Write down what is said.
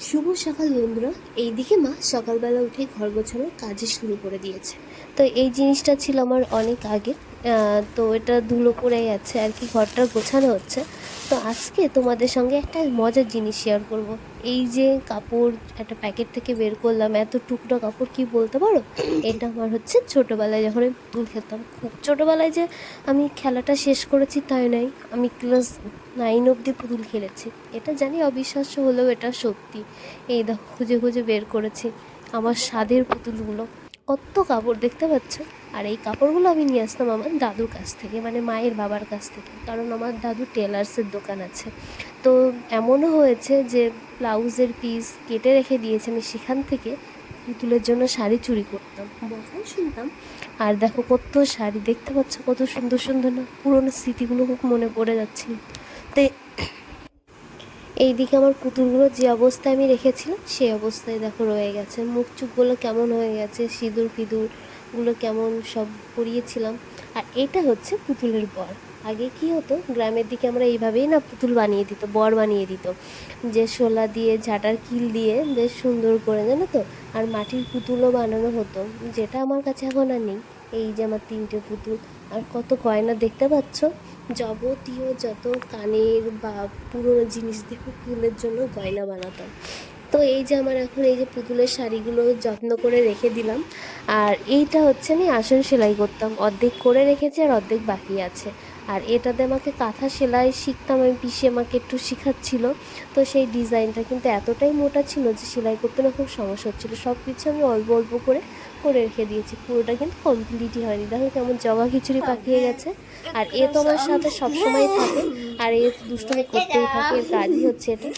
শুভ সকাল বন্ধুরা। এইদিকে মা সকালবেলা উঠে ঘর গোছানোর কাজে শুরু করে দিয়েছে। তো এই জিনিসটা ছিল আমার অনেক আগে। তো এটা ধুলো পড়ে গেছে আর কি, ঘরটা গোছানো হচ্ছে। তো আজকে তোমাদের সঙ্গে একটা মজার জিনিস শেয়ার করব। এই যে কাপড় একটা প্যাকেট থেকে বের করলাম, এত টুকরো কাপড়, কি বলতে পারো? এটা আমার হচ্ছে ছোটোবেলায় যখন আমি পুতুল খেলতাম, খুব ছোটোবেলায় যে আমি খেলাটা শেষ করেছি তাই নয়, আমি ক্লাস 9 অবধি পুতুল খেলেছি। এটা জানি অবিশ্বাস্য হলেও এটা সত্যি। এই দেখো খুঁজে খুঁজে বের করেছি আমার স্বাদের পুতুলগুলো। কত কাপড় দেখতে পাচ্ছ। আর এই কাপড়গুলো আমি নিয়ে আসতাম আমার দাদুর কাছ থেকে, মানে মায়ের বাবার কাছ থেকে, কারণ আমার দাদু টেলার্সের দোকান আছে। তো এমনও হয়েছে যে ব্লাউজের পিস কেটে রেখে দিয়েছে, আমি সেখান থেকে পুতুলের জন্য শাড়ি চুরি করতাম, বকাও শুনতাম। আর দেখো কত শাড়ি দেখতে পাচ্ছ, কত সুন্দর সুন্দর না, পুরোনো স্মৃতিগুলো খুব মনে পড়ে যাচ্ছিল। তো এইদিকে আমার পুতুলগুলো যে অবস্থায় আমি রেখেছিলাম সেই অবস্থায় দেখো রয়ে গেছে। মুখ চুখগুলো কেমন হয়ে গেছে, সিঁদুর ফিঁদুরগুলো কেমন সব পরিয়েছিলাম। আর এটা হচ্ছে পুতুলের বর। আগে কি হতো, গ্রামের দিকে আমরা এইভাবেই না পুতুল বানিয়ে দিত, বর বানিয়ে দিত, যে শোলা দিয়ে ঝাঁটার কিল দিয়ে বেশ সুন্দর করে, জানো তো। আর মাটির পুতুলও বানানো হতো, যেটা আমার কাছে এখন আর নেই। এই যে আমার 3টে পুতুল। আর কত গয়না দেখতে পাচ্ছ, যাবতীয় যত কানের বা পুরোনো জিনিস দিয়ে পুতুলের জন্য গয়না বানাতাম। তো এই যে আমার এখন এই যে পুতুলের শাড়িগুলো যত্ন করে রেখে দিলাম। আর এইটা হচ্ছে আমি আসন সেলাই করতাম, অর্ধেক করে রেখেছি আর অর্ধেক বাকি আছে। আর এটাতে আমাকে কাঁথা সেলাই শিখতাম, আমি পিসি আমাকে একটু শেখাচ্ছিল। তো সেই ডিজাইনটা কিন্তু এতটাই মোটা ছিল যে সেলাই করতে না খুব সমস্যা হচ্ছিলো। সব কিছু আমি অল্প অল্প করে করে রেখে দিয়েছি, পুরোটা কিন্তু কমপ্লিটই হয়নি। দেখো কেমন জগা খিচুড়ি পাকিয়ে গেছে। আর এ তো আমার সাথে সবসময় থাকে, আর এ দুষ্টুমি করতেই থাকে, এর কাজই হচ্ছে এটা।